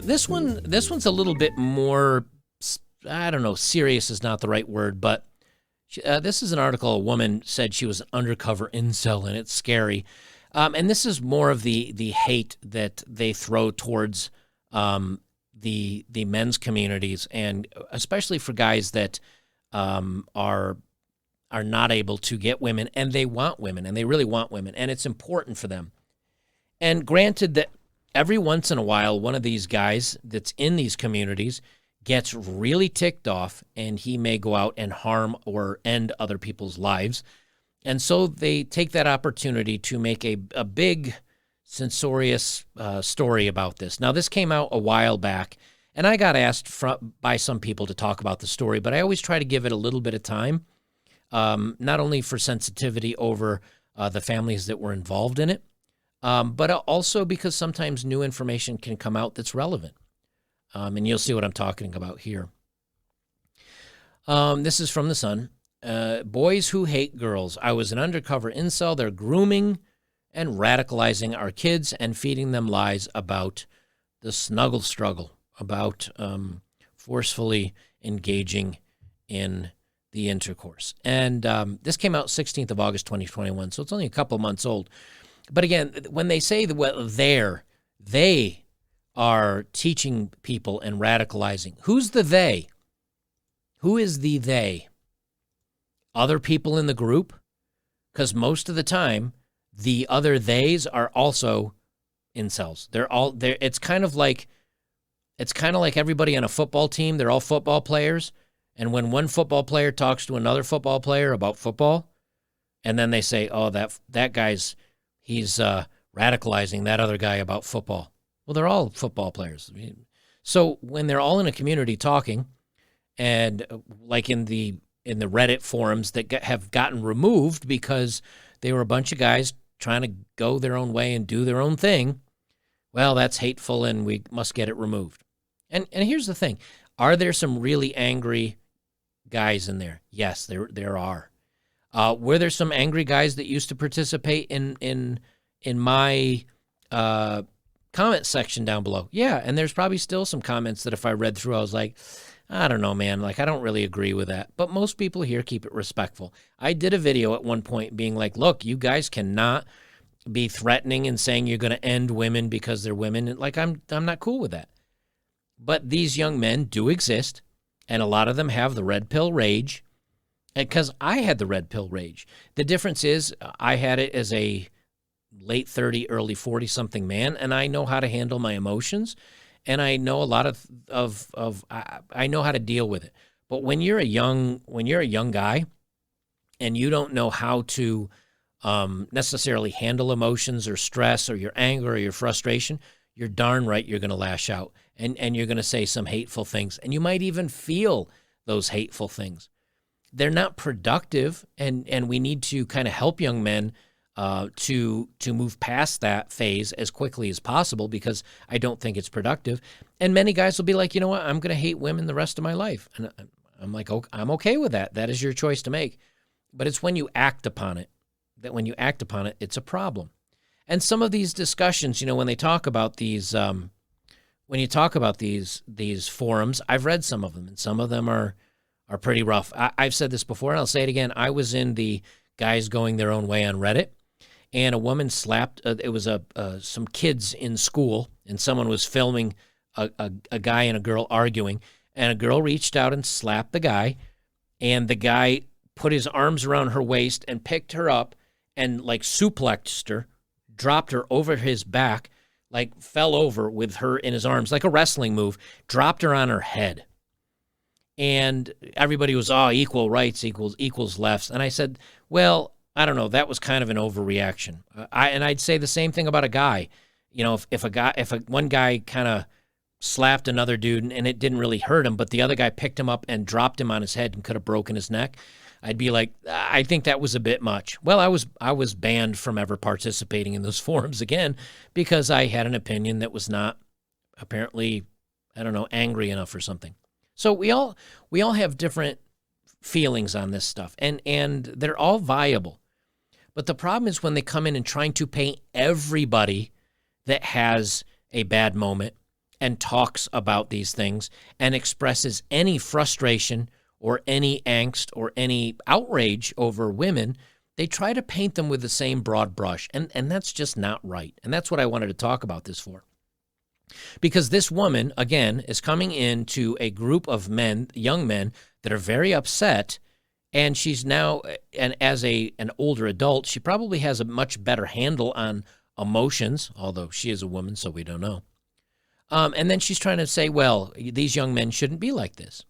This one's a little bit more, I don't know, serious is not the right word, but this is an article. A woman said she was an undercover incel, and it's scary. And this is more of the hate that they throw towards the men's communities, and especially for guys that are not able to get women, and they want women, and they really want women, and it's important for them. And granted that every once in a while, one of these guys that's in these communities gets really ticked off, and he may go out and harm or end other people's lives. And so they take that opportunity to make a big, censorious story about this. Now, this came out a while back, and I got asked by some people to talk about the story, but I always try to give it a little bit of time, not only for sensitivity over the families that were involved in it, but also because sometimes new information can come out that's relevant. And you'll see what I'm talking about here. This is from The Sun. Boys who hate girls. I was an undercover incel. They're grooming and radicalizing our kids and feeding them lies about the snuggle struggle, about forcefully engaging in the intercourse. And this came out 16th of August, 2021, so it's only a couple months old. But again, when they say that they are teaching people and radicalizing, who's the they? Who is the they? Other people in the group? Because most of the time, the other theys are also incels. It's kind of like everybody on a football team. They're all football players. And when one football player talks to another football player about football, and then they say, oh, that guy's, he's radicalizing that other guy about football. Well, they're all football players. So when they're all in a community talking, and like in the Reddit forums that have gotten removed because they were a bunch of guys trying to go their own way and do their own thing, well, that's hateful and we must get it removed. And here's the thing. Are there some really angry guys in there? Yes, there are. Were there some angry guys that used to participate in my comment section down below? Yeah, and there's probably still some comments that if I read through, I was like, I don't know, man. Like, I don't really agree with that. But most people here keep it respectful. I did a video at one point being like, look, you guys cannot be threatening and saying you're going to end women because they're women. Like, I'm not cool with that. But these young men do exist, and a lot of them have the red pill rage, because I had the red pill rage. The difference is I had it as a late 30, early 40-something man, and I know how to handle my emotions, and I know a lot I know how to deal with it. But when you're a young guy, and you don't know how to necessarily handle emotions or stress or your anger or your frustration, you're darn right you're going to lash out, and you're going to say some hateful things, and you might even feel those hateful things. They're not productive, and we need to kind of help young men to move past that phase as quickly as possible, because I don't think it's productive. And many guys will be like, you know what, I'm going to hate women the rest of my life. And I'm like, okay, I'm okay with that. That is your choice to make. But it's when you act upon it, it's a problem. And some of these discussions, when they talk about these, when you talk about these forums, I've read some of them, and some of them are pretty rough. I've said this before, and I'll say it again. I was in the guys going their own way on Reddit, and a woman slapped, it was some kids in school, and someone was filming a guy and a girl arguing, and a girl reached out and slapped the guy, and the guy put his arms around her waist and picked her up and like suplexed her, dropped her over his back, like fell over with her in his arms, like a wrestling move, dropped her on her head. And everybody was, equal rights equals lefts. And I said, well, I don't know, that was kind of an overreaction. I'd say the same thing about a guy. If one guy kind of slapped another dude and it didn't really hurt him, but the other guy picked him up and dropped him on his head and could have broken his neck, I'd be like, I think that was a bit much. Well, I was banned from ever participating in those forums again, because I had an opinion that was not apparently, angry enough or something. So we all have different feelings on this stuff, and they're all viable. But the problem is when they come in and trying to paint everybody that has a bad moment and talks about these things and expresses any frustration or any angst or any outrage over women, they try to paint them with the same broad brush. And that's just not right. And that's what I wanted to talk about this for. Because this woman, again, is coming into a group of men, young men, that are very upset, and she's now, and as an older adult, she probably has a much better handle on emotions, although she is a woman, so we don't know. And then she's trying to say, well, these young men shouldn't be like this.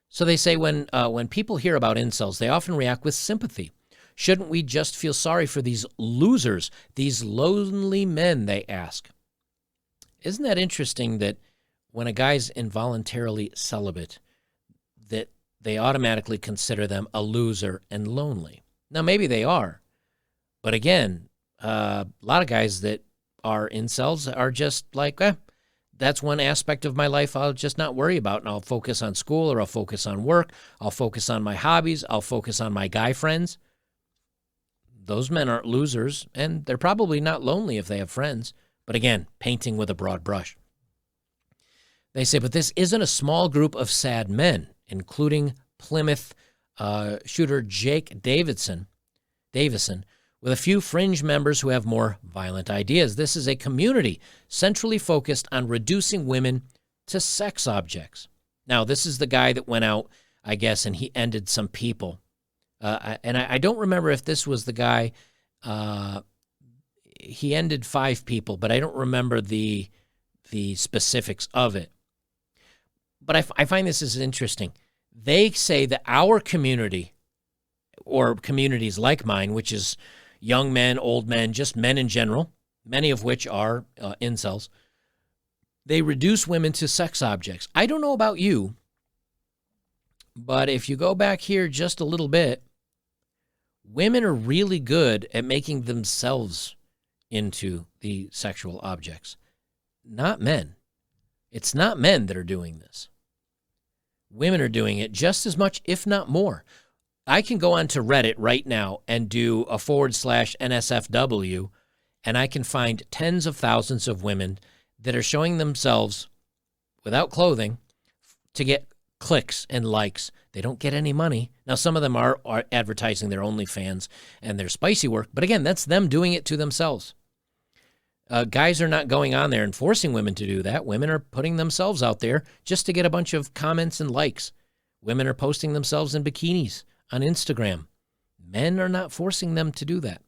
So they say when people hear about incels, they often react with sympathy. Shouldn't we just feel sorry for these losers, these lonely men, they ask. Isn't that interesting that when a guy's involuntarily celibate, that they automatically consider them a loser and lonely? Now, maybe they are. But again, a lot of guys that are incels are just like, that's one aspect of my life I'll just not worry about, and I'll focus on school, or I'll focus on work, I'll focus on my hobbies, I'll focus on my guy friends. Those men aren't losers, and they're probably not lonely if they have friends. But again, painting with a broad brush. They say, but this isn't a small group of sad men, including Plymouth shooter Jake Davison, with a few fringe members who have more violent ideas. This is a community centrally focused on reducing women to sex objects. Now, this is the guy that went out, I guess, and he ended some people. And I don't remember if this was the guy. He ended 5 people, but I don't remember the specifics of it. But I find this is interesting. They say that our community, or communities like mine, which is young men, old men, just men in general, many of which are incels, they reduce women to sex objects. I don't know about you, but if you go back here just a little bit, women are really good at making themselves into the sexual objects, not men. It's not men that are doing this. Women are doing it just as much, if not more. I can go onto Reddit right now and do a /NSFW, and I can find tens of thousands of women that are showing themselves without clothing to get clicks and likes. They don't get any money. Now, some of them are advertising their OnlyFans and their spicy work, but again, that's them doing it to themselves. Guys are not going on there and forcing women to do that. Women are putting themselves out there just to get a bunch of comments and likes. Women are posting themselves in bikinis on Instagram. Men are not forcing them to do that.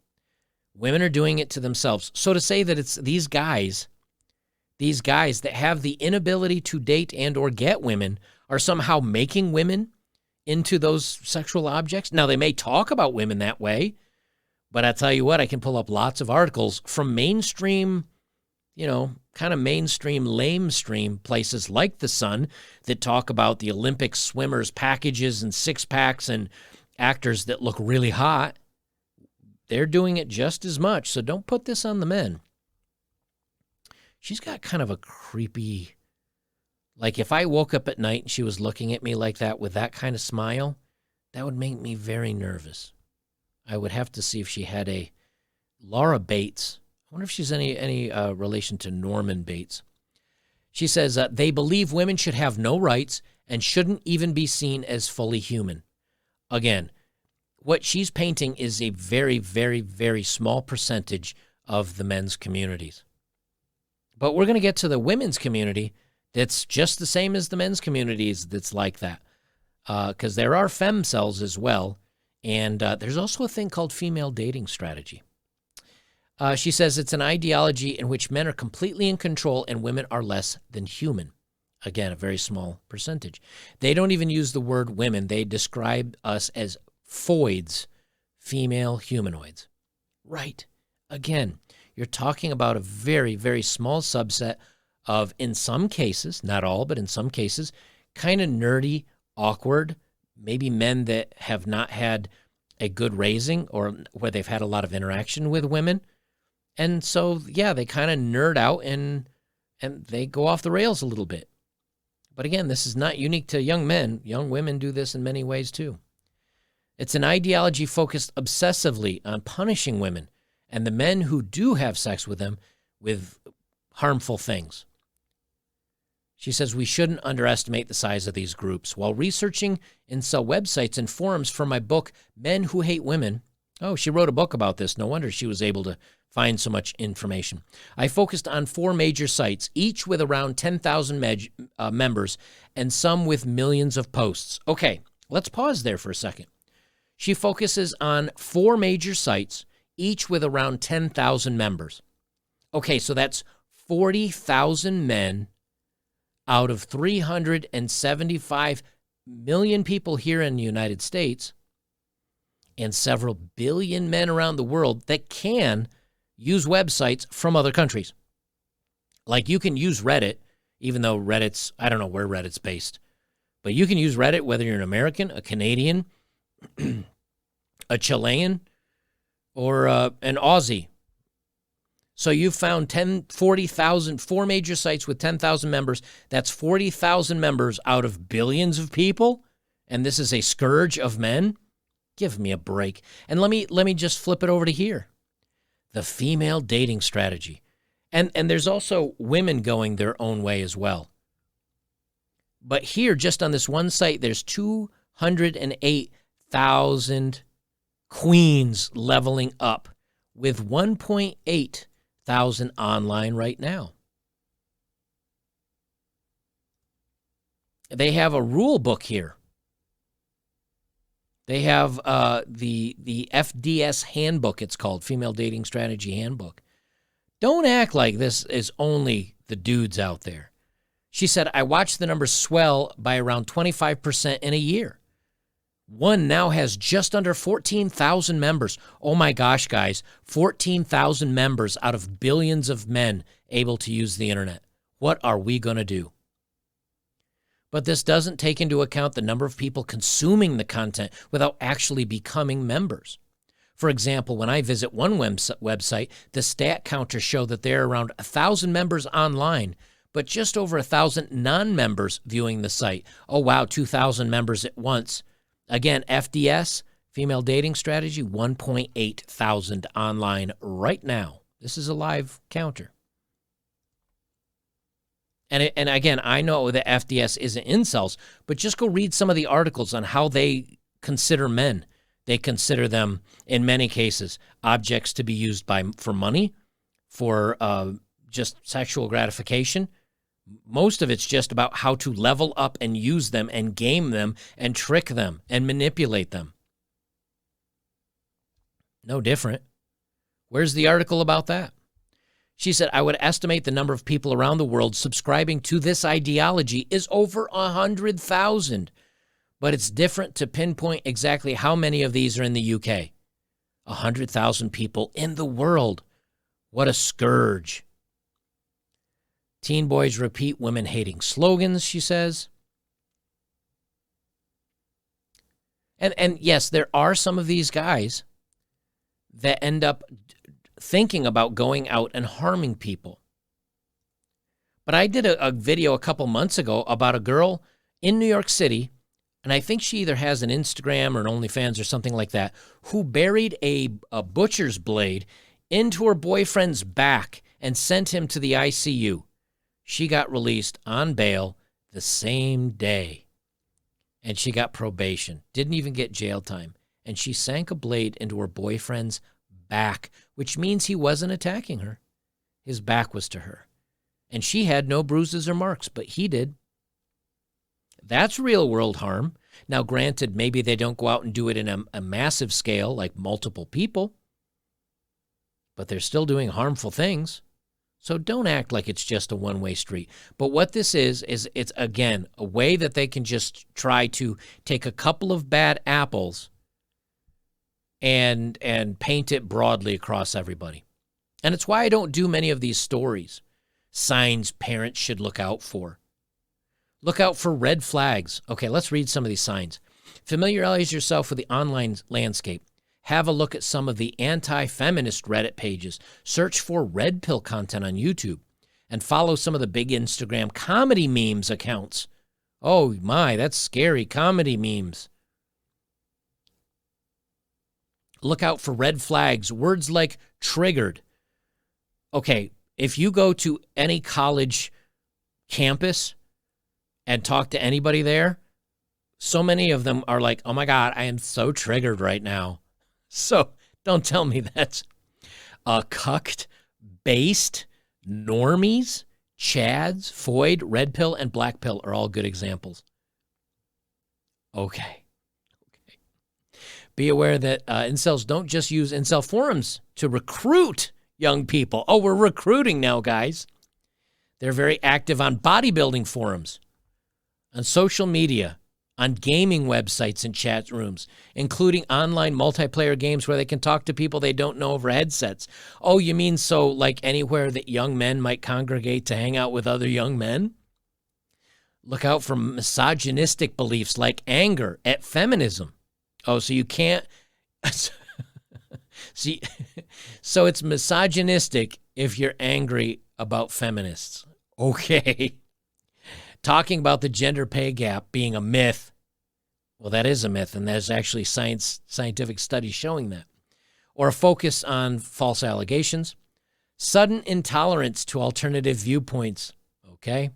Women are doing it to themselves. So to say that it's these guys that have the inability to date and or get women are somehow making women into those sexual objects. Now, they may talk about women that way, but I tell you what, I can pull up lots of articles from mainstream, kind of mainstream, lamestream places like The Sun that talk about the Olympic swimmers' packages and six-packs and actors that look really hot. They're doing it just as much, so don't put this on the men. She's got kind of a creepy, like if I woke up at night and she was looking at me like that with that kind of smile, that would make me very nervous. I would have to see if she had a Laura Bates. I wonder if she's any relation to Norman Bates. She says, they believe women should have no rights and shouldn't even be seen as fully human. Again, what she's painting is a very, very, very small percentage of the men's communities. But we're going to get to the women's community that's just the same as the men's communities that's like that. Because there are femcells as well. And there's also a thing called female dating strategy. She says it's an ideology in which men are completely in control and women are less than human. Again, a very small percentage. They don't even use the word women. They describe us as foids, female humanoids. Right. Again, you're talking about a very, very small subset of, in some cases, not all, but in some cases, kind of nerdy, awkward, maybe men that have not had a good raising or where they've had a lot of interaction with women. And so, yeah, they kind of nerd out and they go off the rails a little bit. But again, this is not unique to young men. Young women do this in many ways too. It's an ideology focused obsessively on punishing women and the men who do have sex with them with harmful things. She says we shouldn't underestimate the size of these groups. While researching incel websites and forums for my book, Men Who Hate Women, oh, she wrote a book about this. No wonder she was able to find so much information. I focused on 4 major sites, each with around 10,000 members and some with millions of posts. Okay, let's pause there for a second. She focuses on 4 major sites, each with around 10,000 members. Okay, so that's 40,000 men out of 375 million people here in the United States and several billion men around the world that can use websites from other countries. Like you can use Reddit, even though Reddit's, I don't know where Reddit's based, but you can use Reddit whether you're an American, a Canadian, a Chilean, or an Aussie. So you found 40,000, 4 major sites with 10,000 members. That's 40,000 members out of billions of people, and this is a scourge of men? Give me a break. And let me just flip it over to here. The female dating strategy. And there's also women going their own way as well. But here, just on this one site, there's 208,000 queens leveling up with 1.8 thousand online right now. They have a rule book here. They have the FDS handbook, it's called, Female Dating Strategy Handbook. Don't act like this is only the dudes out there. She said, I watched the numbers swell by around 25% in a year. One now has just under 14,000 members. Oh my gosh, guys, 14,000 members out of billions of men able to use the internet. What are we going to do? But this doesn't take into account the number of people consuming the content without actually becoming members. For example, when I visit one website, the stat counters show that there are around 1,000 members online, but just over 1,000 non-members viewing the site. Oh wow, 2,000 members at once. Again, FDS, Female Dating Strategy, 1.8 thousand online right now. This is a live counter. And again, I know that FDS isn't incels, but just go read some of the articles on how they consider men. They consider them, in many cases, objects to be used for money, for just sexual gratification. Most of it's just about how to level up and use them and game them and trick them and manipulate them. No different. Where's the article about that? She said, I would estimate the number of people around the world subscribing to this ideology is over 100,000. But it's different to pinpoint exactly how many of these are in the UK. 100,000 people in the world. What a scourge. Teen boys repeat women-hating slogans, she says. And yes, there are some of these guys that end up thinking about going out and harming people. But I did a video a couple months ago about a girl in New York City, and I think she either has an Instagram or an OnlyFans or something like that, who buried a butcher's blade into her boyfriend's back and sent him to the ICU. She got released on bail the same day, and she got probation, didn't even get jail time, and she sank a blade into her boyfriend's back, which means he wasn't attacking her. His back was to her, and she had no bruises or marks, but he did. That's real-world harm. Now, granted, maybe they don't go out and do it in a massive scale, like multiple people, but they're still doing harmful things. So don't act like it's just a one-way street. But what this is it's, again, a way that they can just try to take a couple of bad apples and paint it broadly across everybody. And it's why I don't do many of these stories. Signs parents should look out for. Look out for red flags. Okay, let's read some of these signs. Familiarize yourself with the online landscape. Have a look at some of the anti-feminist Reddit pages. Search for red pill content on YouTube. And follow some of the big Instagram comedy memes accounts. Oh my, that's scary, comedy memes. Look out for red flags, words like triggered. Okay, if you go to any college campus, and talk to anybody there, so many of them are like, oh my God, I am so triggered right now. So don't tell me that's cucked, based, normies, chads, foid, red pill, and black pill are all good examples. Okay. Be aware that incels don't just use incel forums to recruit young people. Oh, we're recruiting now, guys. They're very active on bodybuilding forums, on social media, on gaming websites and chat rooms, including online multiplayer games where they can talk to people they don't know over headsets. Oh, you mean so like anywhere that young men might congregate to hang out with other young men? Look out for misogynistic beliefs like anger at feminism. Oh, so you can't see. So it's misogynistic if you're angry about feminists. Okay. Talking about the gender pay gap being a myth. Well, that is a myth, and there's actually scientific studies showing that. Or a focus on false allegations. Sudden intolerance to alternative viewpoints. Okay.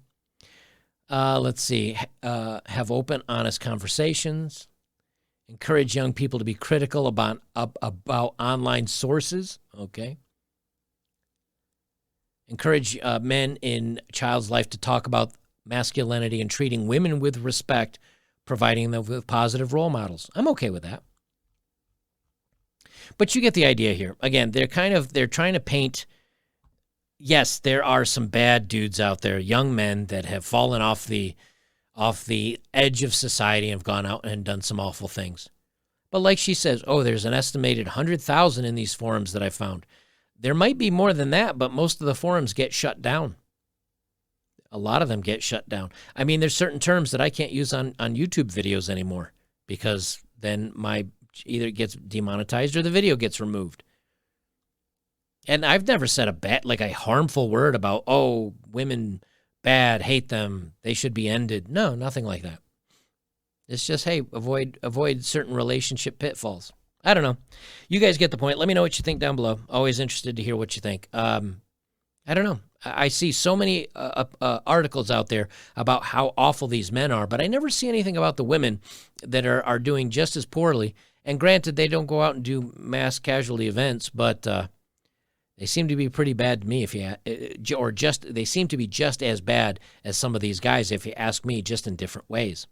Let's see. Have open, honest conversations. Encourage young people to be critical about online sources. Okay. Encourage men in a child's life to talk about masculinity and treating women with respect, providing them with positive role models. I'm okay with that. But you get the idea here. Again, they're trying to paint. Yes, there are some bad dudes out there, young men that have fallen off the edge of society and have gone out and done some awful things. But like she says, oh, there's an estimated 100,000 in these forums that I found. There might be more than that, but most of the forums get shut down. A lot of them get shut down. I mean, there's certain terms that I can't use on YouTube videos anymore because then either it gets demonetized or the video gets removed. And I've never said a harmful word about, oh, women bad, hate them, they should be ended. No, nothing like that. It's just, hey, avoid certain relationship pitfalls. I don't know. You guys get the point. Let me know what you think down below. Always interested to hear what you think. I don't know. I see so many articles out there about how awful these men are, but I never see anything about the women that are doing just as poorly. And granted, they don't go out and do mass casualty events, but they seem to be pretty bad to me they seem to be just as bad as some of these guys, if you ask me, just in different ways.